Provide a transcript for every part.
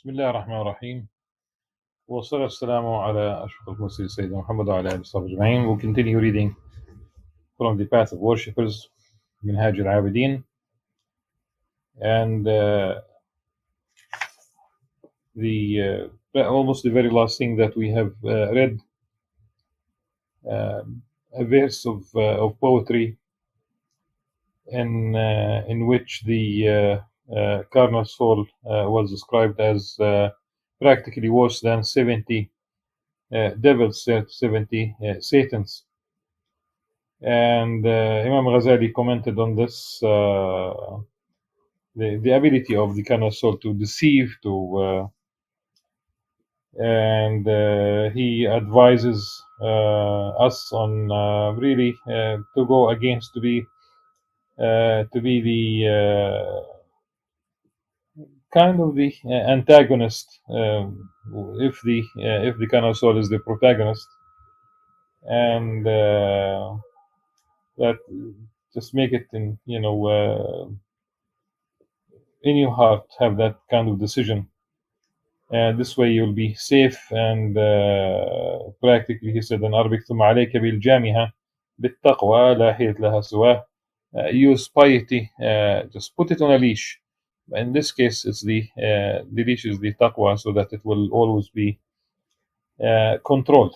بسم الله الرحمن الرحيم والصلاة والسلام على أشرف المرسلين سيدنا محمد وعلى آله وصحبه أجمعين. We'll continue reading from the Path of Worshippers, Minhaj al Abidin, and almost the very last thing that we have read, a verse of poetry in which the carnal soul was described as practically worse than 70 devils, 70 Satans. And Imam Al-Ghazali commented on this, the ability of the carnal soul to deceive, and he advises us on really to go against, to be the kind of the antagonist, if the carnal soul is the protagonist, and that just make it in your heart, have that kind of decision. This way you'll be safe, and practically he said in Arabic, ثم عليك بالجامعة بالتقوى لا حيلة لها سواه. Use piety, just put it on a leash. In this case, it's the leash is the taqwa, so that it will always be controlled.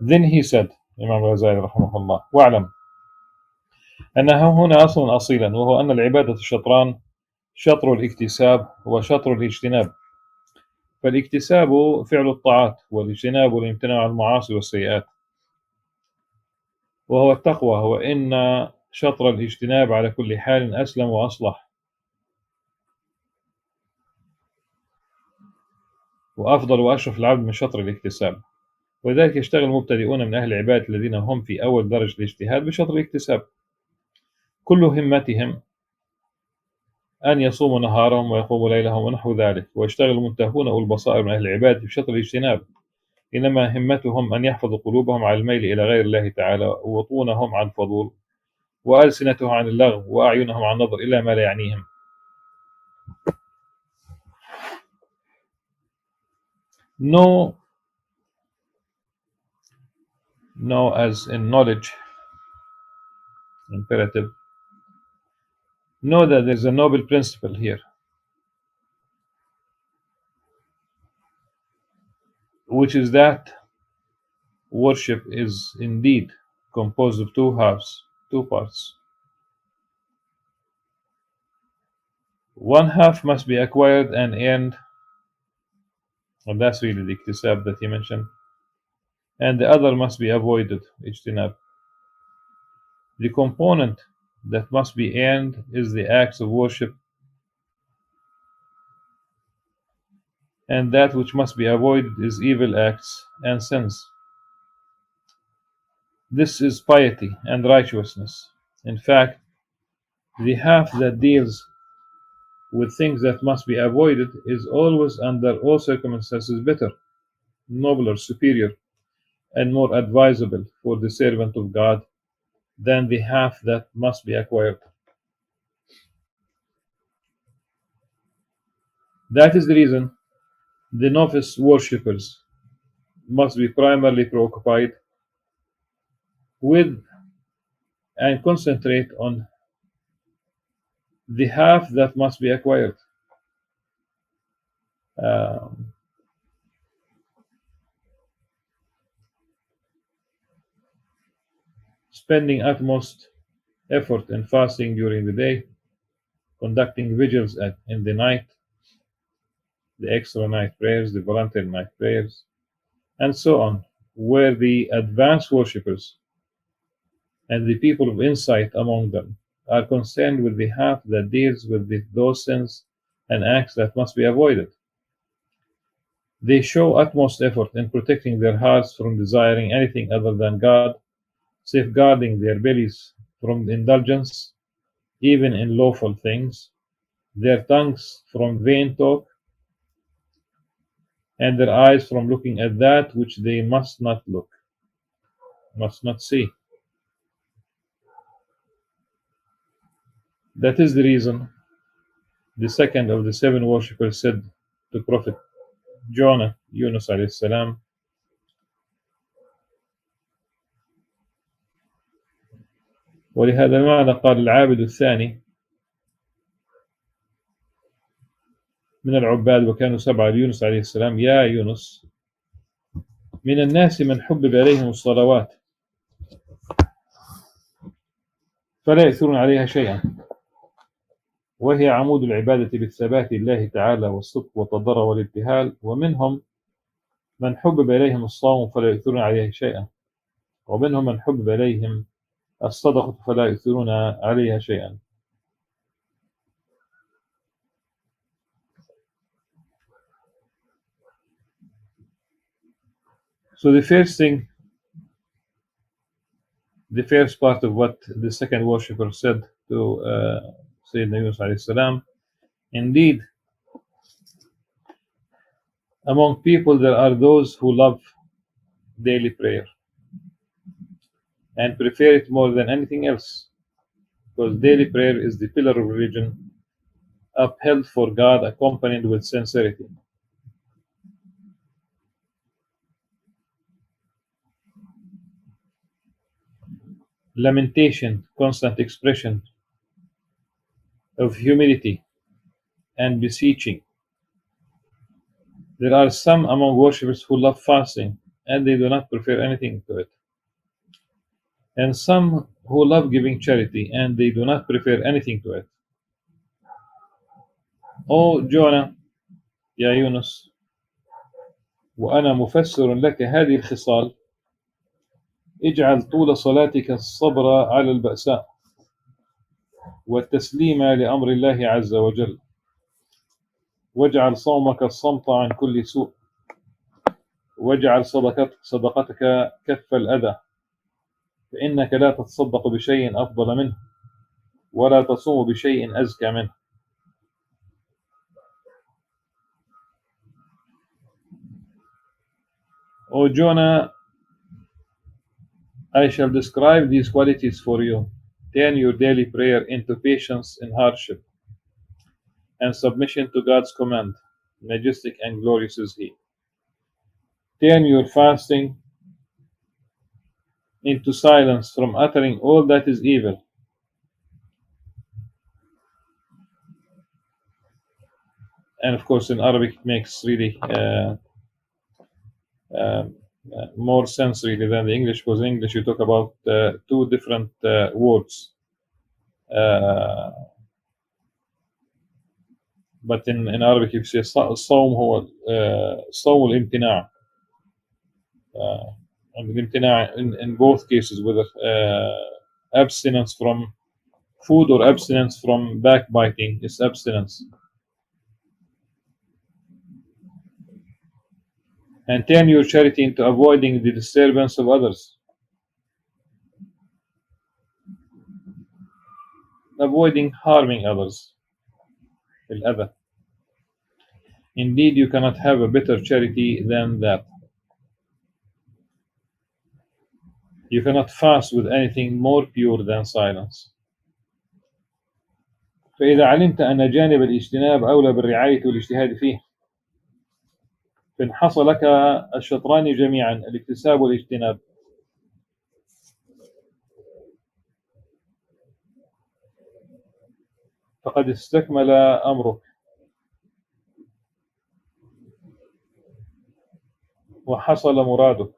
Then he said, Imam Al-Ghazali رحمه الله: واعلم أنه هنا أصل أصيلا، وهو أن العبادة شطران، شطر الاكتساب وشطر الاجتناب. فالاكتساب فعل الطاعات، والاجتناب الامتناع عن المعاصي والسيئات، وهو التقوى، وإن شطر الاجتناب على كل حال أسلم وأصلح وأفضل وأشرف العبد من شطر الاكتساب. ولذلك يشتغل المبتدئون من أهل العبادة الذين هم في أول درجة الاجتهاد بشطر الاكتساب، كل همتهم أن يصوموا نهارهم ويقوموا ليلهم ونحو ذلك. ويشتغل المنتهون والبصائر من أهل العبادة بشطر الاجتناب، إنما همتهم أن يحفظوا قلوبهم على الميل إلى غير الله تعالى، وبطونهم عن فضول، وألسنتهم عن اللغو، وأعينهم عن النظر إلى ما لا يعنيهم. Know as in knowledge, imperative. Know that there's a noble principle here, which is that worship is indeed composed of two halves, two parts. One half must be acquired and earned, and that's really the iktisab that he mentioned, and the other must be avoided, ijtinab. The component that must be earned is the acts of worship, and that which must be avoided is evil acts and sins. This is piety and righteousness. In fact, the half that deals with things that must be avoided is always, under all circumstances, better, nobler, superior, and more advisable for the servant of God than the half that must be acquired. That is the reason the novice worshippers must be primarily preoccupied with and concentrate on the half that must be acquired. Spending utmost effort in fasting during the day, conducting vigils in the night, the extra night prayers, the voluntary night prayers, and so on, where the advanced worshippers and the people of insight among them are concerned with the half that deals with those sins and acts that must be avoided. They show utmost effort in protecting their hearts from desiring anything other than God, safeguarding their bellies from indulgence, even in lawful things, their tongues from vain talk, and their eyes from looking at that which they must not look, must not see. That is the reason the second of the seven worshippers said to Prophet Jonah, Yunus عليه السلام. ولهذا المعنى قال العابد الثاني من العباد وكانوا 7 ليونس عليه السلام: يا يونس، من الناس من حبب إليهم الصلوات فلا يؤثرون عليها شيئا، وهي عمود العبادة بالثبات لله تعالى والصدق والتضرع والابتهال. ومنهم من حبب إليهم الصوم فلا يؤثرون عليه شيئا، ومنهم من حبب إليهم الصدقة فلا يؤثرون عليها شيئا. So the first part of what the second worshipper said to Sayyidina Yunus alayhi salam: indeed, among people there are those who love daily prayer and prefer it more than anything else, because daily prayer is the pillar of religion, upheld for God, accompanied with sincerity. Lamentation, constant expression of humility and beseeching. There are some among worshippers who love fasting and they do not prefer anything to it, and some who love giving charity and they do not prefer anything to it. O Jonah, يا يونس، وأنا مفسر لك هذه الخصال: اجعل طول صلاتك الصبر على البأساء والتسليم لأمر الله عز وجل، واجعل صومك الصمت عن كل سوء، واجعل صدقتك كف الأذى، فإنك لا تتصدق بشيء أفضل منه ولا تصوم بشيء أزكى منه. O Jonah, I shall describe these qualities for you. Turn your daily prayer into patience in hardship and submission to God's command. Majestic and glorious is He. Turn your fasting into silence from uttering all that is evil. And of course, in Arabic, it makes really more sense really than the English, because in English you talk about two different words. But in Arabic you say الصوم هو صوم الامتناع. And الامتناع in both cases, whether abstinence from food or abstinence from backbiting, is abstinence. And turn your charity into avoiding the disturbance of others, avoiding harming others. الأذى. Indeed, you cannot have a better charity than that. You cannot fast with anything more pure than silence. فإذا علمت أن جانب الاجتناب أولى بالرعاية والاجتهاد فيه، فإن حصل لك الشطران جميعا، الاكتساب والاجتناب، فقد استكمل أمرك وحصل مرادك،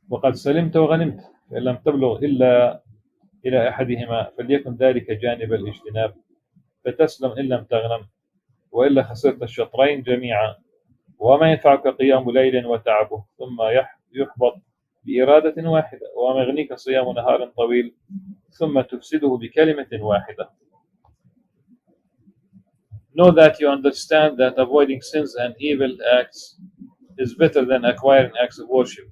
وقد سلمت وغنمت. فإن لم تبلغ إلا إلى أحدهما فليكن ذلك جانب الاجتناب، فتسلم إن لم تغنم، وإلا خسرت الشطرين جميعا. وما ينفعك قيام ليل وتعبه ثم يحبط بإرادة واحدة، وما يغنيك صيام نهار طويل ثم تفسده بكلمة واحدة. Know that you understand that avoiding sins and evil acts is better than acquiring acts of worship.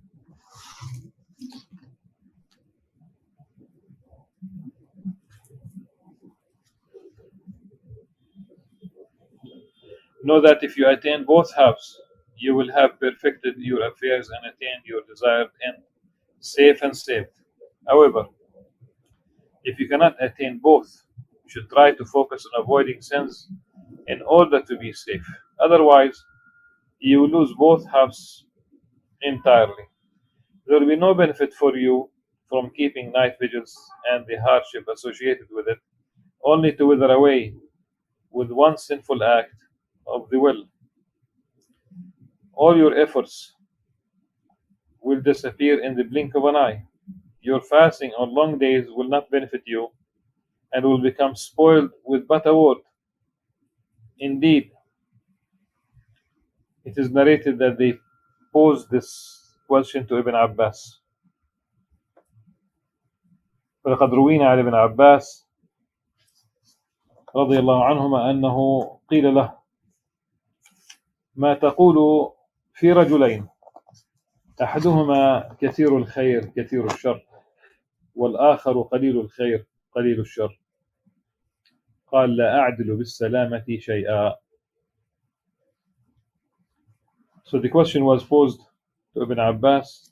Know that if you attain both halves, you will have perfected your affairs and attained your desired end, safe and saved. However, if you cannot attain both, you should try to focus on avoiding sins in order to be safe. Otherwise, you lose both halves entirely. There will be no benefit for you from keeping night vigils and the hardship associated with it, only to wither away with one sinful act of the will. All your efforts will disappear in the blink of an eye. Your fasting on long days will not benefit you and will become spoiled with but a word. Indeed, it is narrated that they posed this question to Ibn Abbas. فلقد روينا عن ابن عباس رضي الله عنهما أنه قيل له: ما تقول في رجلين أحدهما كثير الخير كثير الشر والآخر قليل الخير قليل الشر؟ قال: لا أعدل بالسلامة شيئا. So the question was posed to Ibn Abbas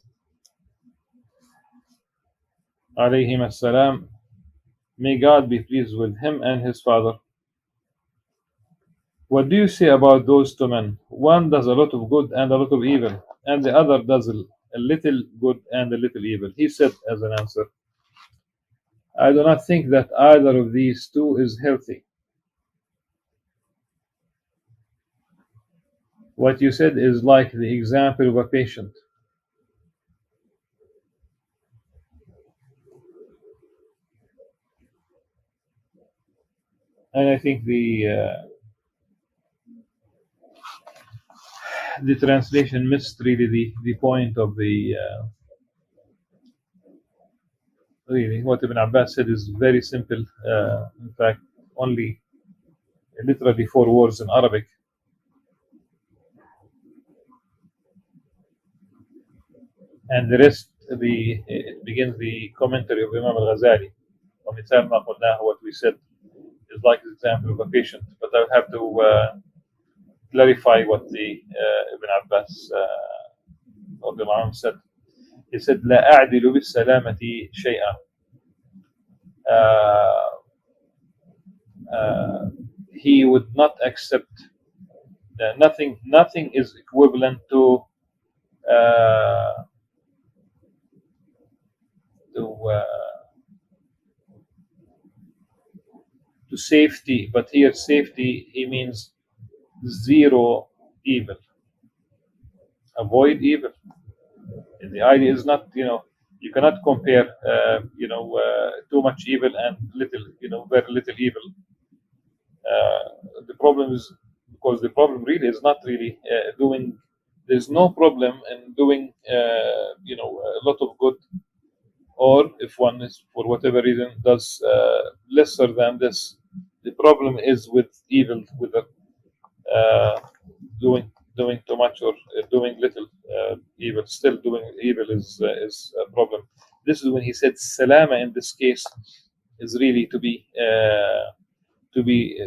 alayhim as-salam, may God be pleased with him and his father. What do you say about those two men? One does a lot of good and a lot of evil, and the other does a little good and a little evil. He said as an answer, I do not think that either of these two is healthy. What you said is like the example of a patient. And I think the translation missed really the point of the really what Ibn Abbas said is very simple. In fact, only literally 4 words in Arabic. And the rest, it begins the commentary of Imam Al-Ghazali. ومثال ما قلناه, what we said is like the example of a patient. But I would have to clarify what the Ibn Abbas said. He said, لا أعدل بالسلامة شيئا. He would not accept nothing is equivalent to safety, but here safety he means zero evil. Avoid evil. And the idea is not, you cannot compare, too much evil and little, very little evil. The problem is because the problem really is not really doing. There's no problem in doing, a lot of good, or if one is for whatever reason does lesser than this. The problem is with evil, with doing too much or doing little evil. Still doing evil is a problem. This is when he said salama in this case is really to be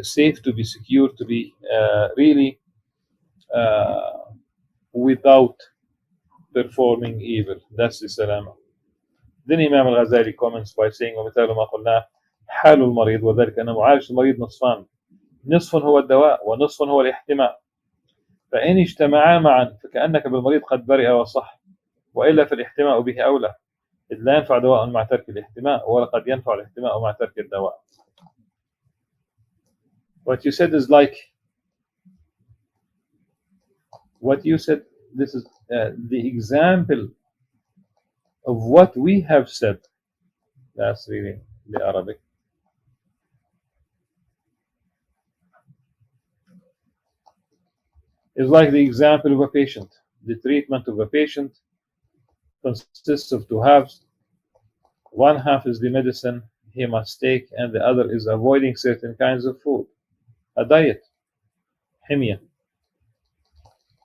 safe, to be secure, to be really without performing evil. That's the salama. Then Imam Al-Ghazali comments by saying ومثال ما قلنا حال المريض وذلك أن معالجة المريض نصفان، نصف هو الدواء ونصف هو الاحتماء، فإن اجتمعا معا فكأنك بالمريض قد برئ وصح، وإلا فالاحتماء به أولى، إذ لا ينفع دواء مع ترك الاحتماء ولقد ينفع الاحتماء مع ترك الدواء. What you said is like what you said. This is the example of what we have said. That's really the Arabic. It's like the example of a patient. The treatment of a patient consists of 2 halves. One half is the medicine he must take, and the other is avoiding certain kinds of food, a diet, himya.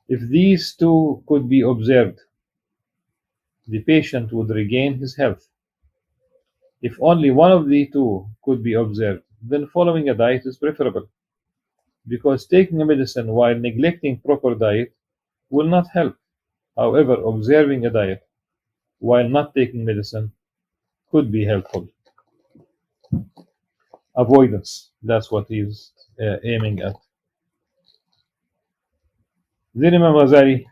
If these two could be observed, the patient would regain his health. If only one of the two could be observed, then following a diet is preferable, because taking a medicine while neglecting proper diet will not help. However, observing a diet while not taking medicine could be helpful. Avoidance, that's what he's aiming at. Then Imam Ghazali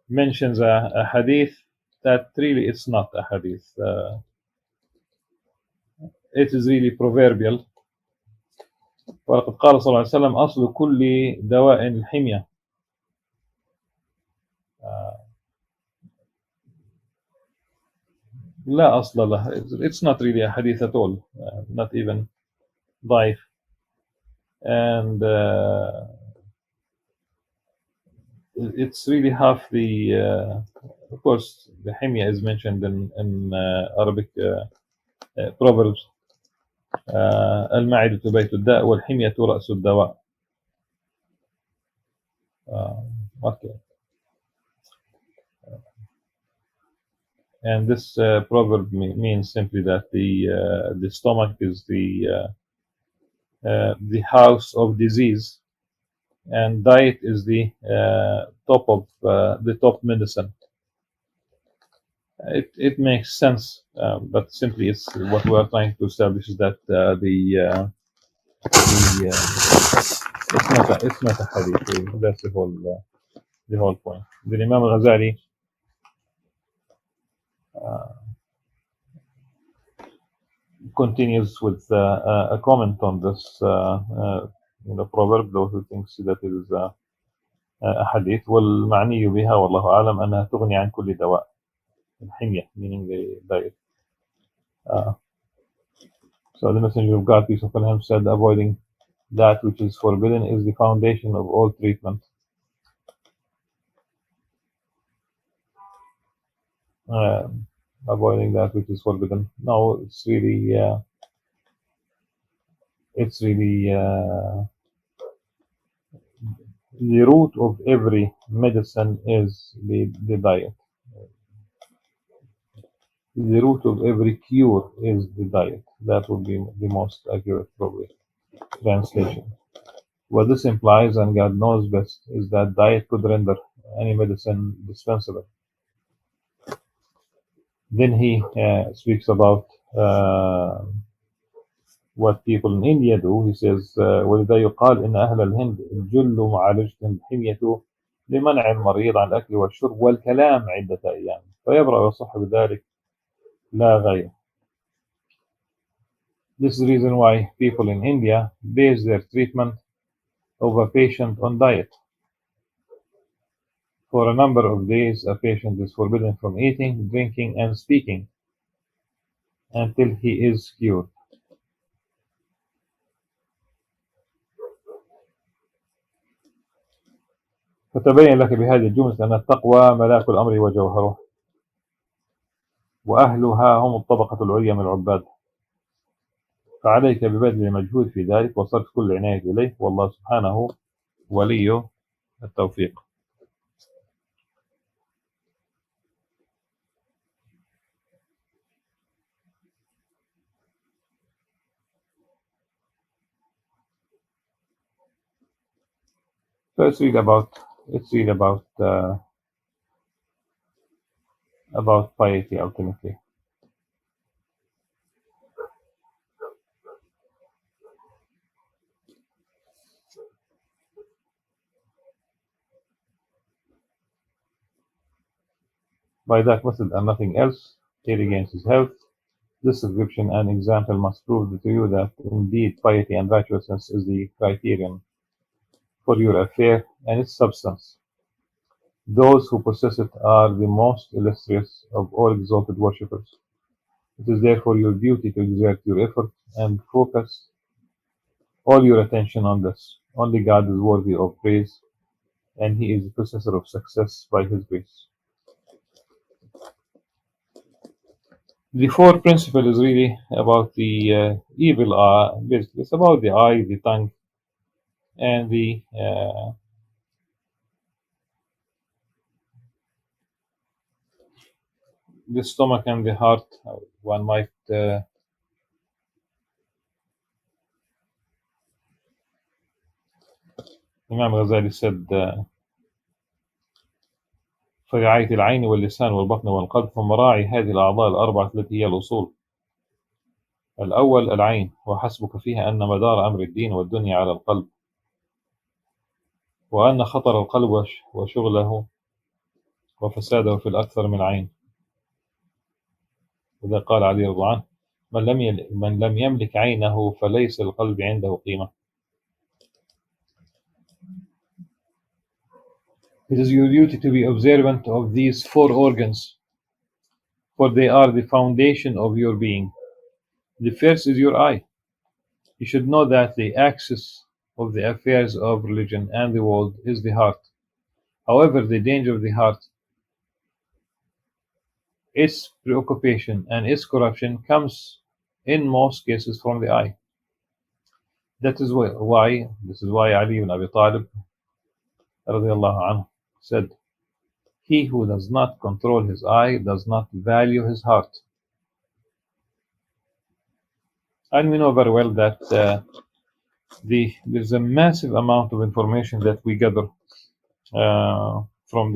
mentions a hadith that really it's not a hadith. It is really proverbial. وقد قال صلى الله عليه وسلم أصل كل دواء الحمية. لا أصل له. It's not really a hadith at all. Not even ضعيف. And it's really half the of course the himya is mentioned in Arabic proverbs. المعدة بيت الداء والحمية رأس الدواء. Okay. And this proverb means simply that the stomach is the house of disease, and diet is the top medicine. It makes sense, but simply it's what we are trying to establish is that it's not a hadith. That's the whole point. The Imam Al-Ghazali continues with a comment on this proverb, those who thinks that it is a hadith. والمعني بها والله أعلم أنها تغني عن كل دواء. الحمية, meaning the diet. So the Messenger of God, peace upon him, said, avoiding that which is forbidden is the foundation of all treatment. Avoiding that which is forbidden. No, it's really the root of every medicine is the diet. The root of every cure is the diet. That would be the most accurate, probably, translation. What this implies, and God knows best, is that diet could render any medicine dispensable. Then he speaks about what people in India do. He says, وَلِذَا يُقَالْ إِنَّ أَهْلَ الْهِنْدِ جُلُّ مُعَالَجَةٍ الْحِمْيَةُ لمنع المريض عن الأكل والشرب والكلام عدة أيام فيبرأ ويصح بذلك لا غير. This is the reason why people in India base their treatment of a patient on diet. For a number of days, a patient is forbidden from eating, drinking, and speaking until he is cured. فتبين لك بهذه الجملة أن التقوى ملاك الأمر وجوهره، وأهلها هم الطبقة العليا من العباد، فعليك ببذل المجهود في ذلك وصرف كل عناية إليه، والله سبحانه ولي التوفيق. So it's really about piety ultimately. By that method and nothing else, he regains his health. This description and example must prove to you that indeed piety and righteousness is the criterion for your affair and its substance. Those who possess it are the most illustrious of all exalted worshippers. It is therefore your duty to exert your effort and focus all your attention on this. Only God is worthy of praise, and He is the possessor of success by His grace. The fourth principle is really about the evil eye. Basically, it's about the eye, the tongue, and the stomach and the heart. One might Imam Al-Ghazali said, فرعاية العين واللسان والبطن والقلب ثم راعي هذه الأعضاء الأربعة التي هي الأصول. الأول العين، وحسبك فيها أن مدار أمر الدين والدنيا على القلب، وأن خطر القلب وشغله وفساده في الأكثر من عين. وذا قال علي رضي الله عنه: من لم يملك عينه فليس القلب عنده قيمة. It is your duty to be observant of these four organs, for they are the foundation of your being. The first is your eye. You should know that the axis of the affairs of religion and the world is the heart. However, the danger of the heart, its preoccupation, and its corruption comes in most cases from the eye. This is why Ali ibn Abi Talib radiallahu anhu said, "He who does not control his eye does not value his heart." And we know very well that there's a massive amount of information that we gather from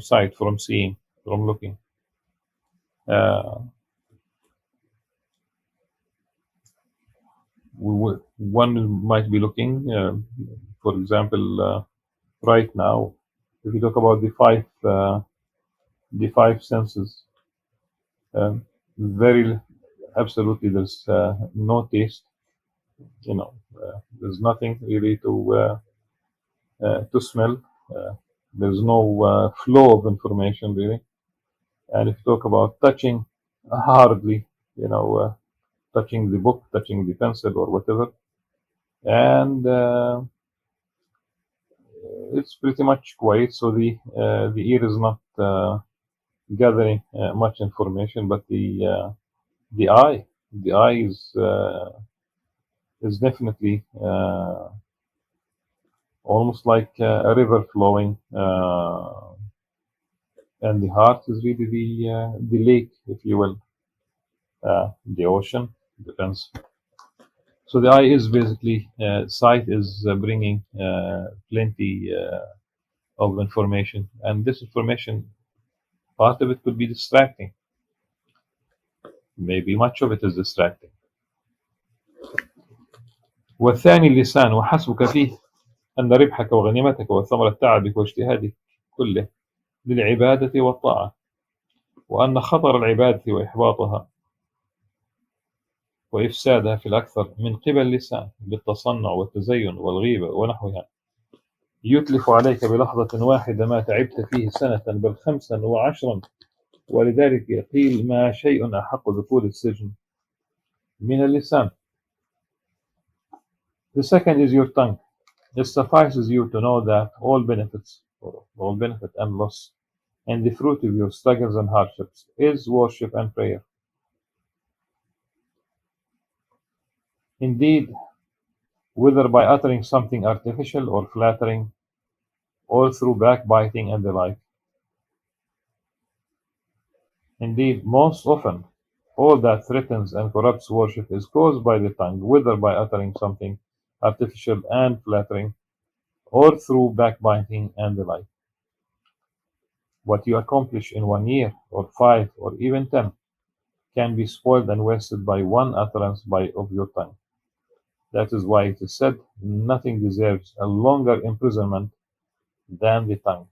sight, from seeing, from looking. One might be looking, for example, right now, if you talk about the five senses, very absolutely there's no taste. There's nothing really to smell. There's no flow of information really. And if you talk about touching, hardly, touching the book, touching the pencil or whatever, and it's pretty much quiet. So the ear is not gathering much information, but the eye is definitely almost like a river flowing, and the heart is really the lake, if you will, the ocean, depends. So the eye is basically sight is bringing plenty of information, and this information, part of it could be distracting. Maybe much of it is distracting. والثاني اللسان، وحسبك فيه أن ربحك وغنيمتك وثمرة تعبك واجتهادك كله للعبادة والطاعة، وأن خطر العبادة وإحباطها وإفسادها في الأكثر من قبل اللسان بالتصنع والتزين والغيبة ونحوها، يتلف عليك بلحظة واحدة ما تعبت فيه سنة بل 5 و10، ولذلك قيل: ما شيء أحق دخول السجن من اللسان. The second is your tongue. It suffices you to know that all benefit and loss, and the fruit of your struggles and hardships is worship and prayer. Indeed, whether by uttering something artificial or flattering, or through backbiting and the like. Indeed, most often, all that threatens and corrupts worship is caused by the tongue, whether by uttering something artificial and flattering, or through backbiting and the like. What you accomplish in 1 year, or 5, or even 10, can be spoiled and wasted by one utterance of your tongue. That is why it is said, nothing deserves a longer imprisonment than the tongue.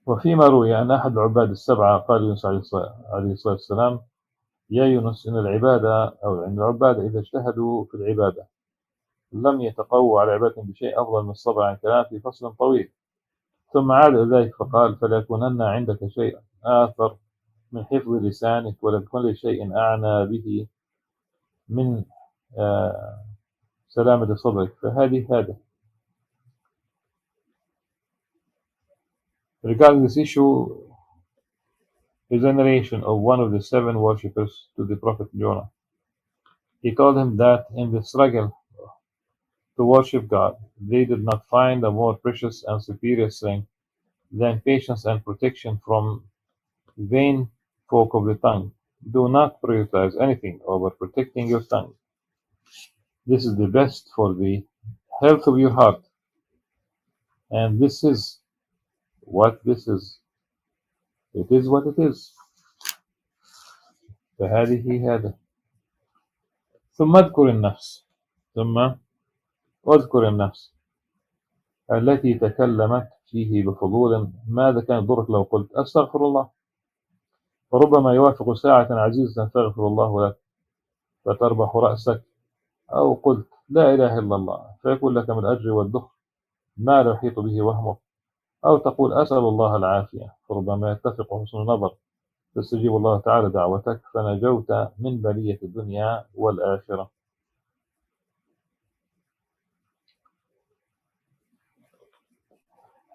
وفيما روي أن أحد العباد السبعة قال يونس عليه الصلاة والسلام: يا يونس، إن العباد إذا اجتهدوا في العبادة لم يتقووا على عبادة بشيء أفضل من الصبر عن كلام في فصل طويل. ثم عاد إلى ذلك فقال: فليكونن عندك شيء آثر من حفظ لسانك، ولكل شيء أعنى به من سلامة صدرك. هذا. Regarding this issue is a narration of one of the 7 worshippers to the Prophet Jonah. He told him that in the struggle to worship God, they did not find a more precious and superior strength than patience and protection from vain folk of the tongue. Do not prioritize anything over protecting your tongue. This is the best for the health of your heart. And this is what this is. It is what it is. فهذه هذا. ثم اذكر النفس ثم واذكر النفس التي تكلمت فيه بفضول. ماذا كان يضرك لو قلت أستغفر الله؟ فربما يوافق ساعة عزيزة تغفر الله لك فتربح رأسك، أو قلت لا إله إلا الله فيكون لك من الأجر والدخر ما لا يحيط به وهمك، أو تقول أسأل الله العافية فربما يتفق حسن النظر تستجيب الله تعالى دعوتك فنجوت من بلية الدنيا والآخرة.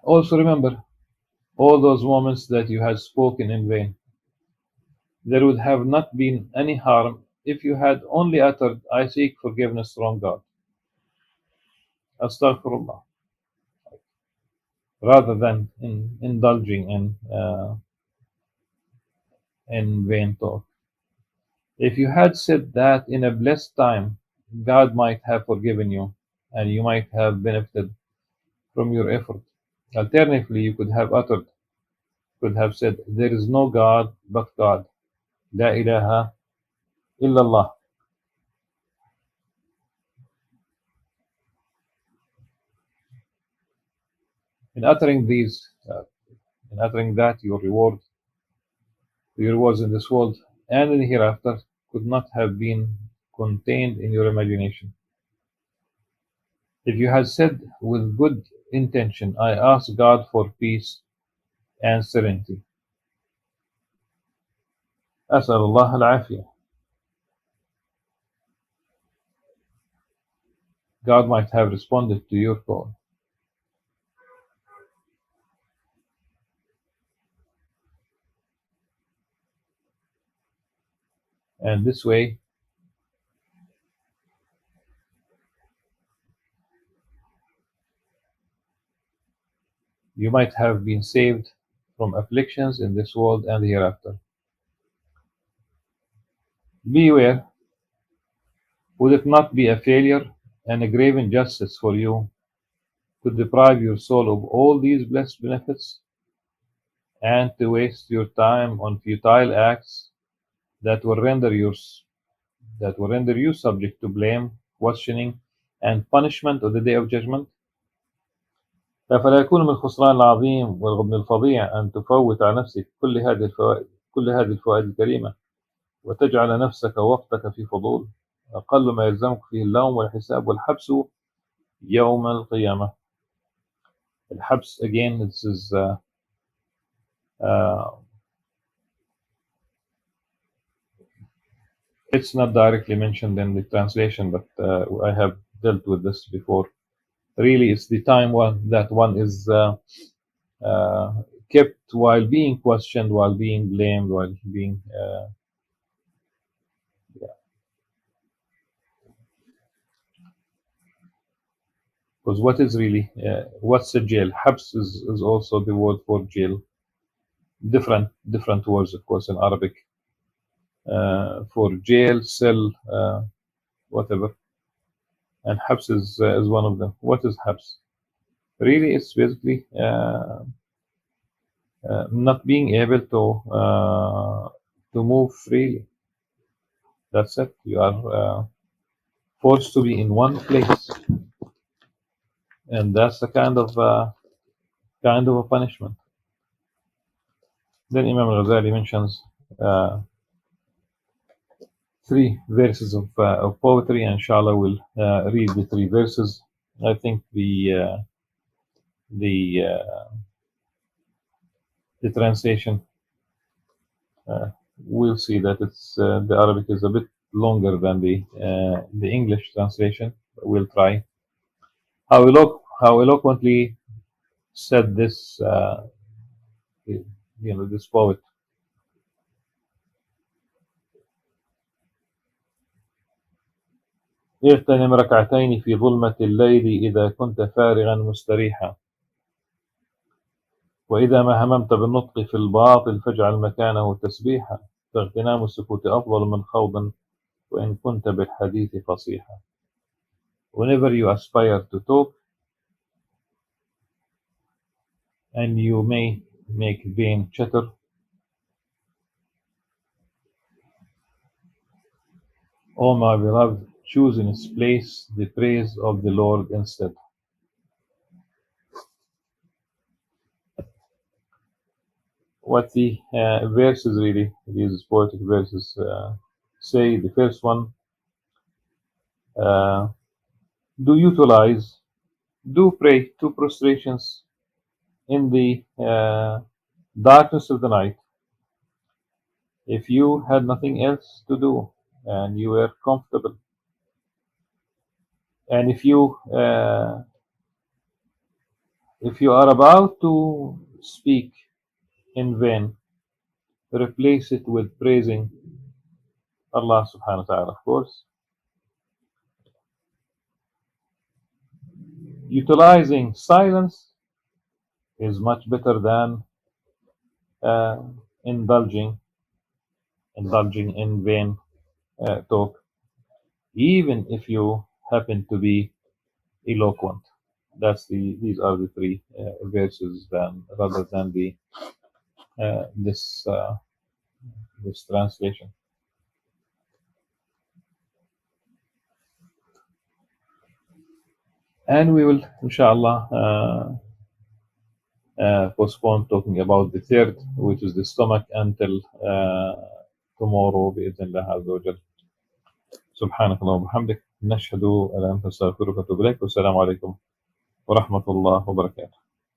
Also remember all those moments that you had spoken in vain. There would have not been any harm if you had only uttered, I seek forgiveness from God, astaghfirullah, rather than indulging in vain talk. If you had said that in a blessed time, God might have forgiven you and you might have benefited from your effort. Alternatively, you could have said, there is no God but God. La ilaha illallah. In uttering these, in uttering that, your rewards in this world and in the hereafter could not have been contained in your imagination. If you had said with good intention, I ask God for peace and serenity, أسأل الله العافية, God might have responded to your call. And this way, you might have been saved from afflictions in this world and the hereafter. Beware, would it not be a failure and a grave injustice for you to deprive your soul of all these blessed benefits and to waste your time on futile acts that will render you subject to blame, questioning, and punishment on the day of judgment? فلا يكون من الخسران العظيم والغبن الفظيع أن تفوت على نفسك كل هذه الفوائد الكريمة وتجعل نفسك ووقتك في فضول أقل ما يلزمك فيه اللوم والحساب والحبس يوم القيامة. الحبس, again, this is uh, it's not directly mentioned in the translation, but I have dealt with this before. Really, it's the time that one is kept while being questioned, while being blamed, while being because what is really what's a jail? Habs is also the word for jail. Different words, of course, in Arabic for jail, cell, whatever. And habs is one of them. What is habs? Really, it's basically not being able to move freely. That's it. You are forced to be in one place, and that's a kind of a punishment. Then Imam Al-Ghazali mentions 3 verses of poetry, and inshallah we'll read the 3 verses. I think the translation, we'll see that it's the Arabic is a bit longer than the English translation. But we'll try. How eloquently said this this poet. اغتنم ركعتين في ظلمة الليل إذا كنت فارغا مستريحا، وإذا ما هممت بالنطق في الباطل فاجعل مكانه تسبيحا، فاغتنام السكوت أفضل من خوض وإن كنت بالحديث فصيحا. Whenever you aspire to talk and you may make vain chatter, O my beloved, choose in its place the praise of the Lord instead. What the verses really, these poetic verses say, the first one, uh, do utilize, do pray two prostrations in the darkness of the night if you had nothing else to do and you were comfortable. And if you are about to speak in vain, replace it with praising Allah subhanahu wa ta'ala. Of course, utilizing silence is much better than uh, indulging in vain talk, even if you happen to be eloquent. These are the three verses then, rather than the this translation. And we will, inshallah, postpone talking about the third, which is the stomach, until tomorrow بإذن الله عز وجل. سبحانك اللهم وبحمدك نشهد أن لا إله إلا أنت نستغفرك ونتوب إليك والسلام عليكم ورحمة الله وبركاته.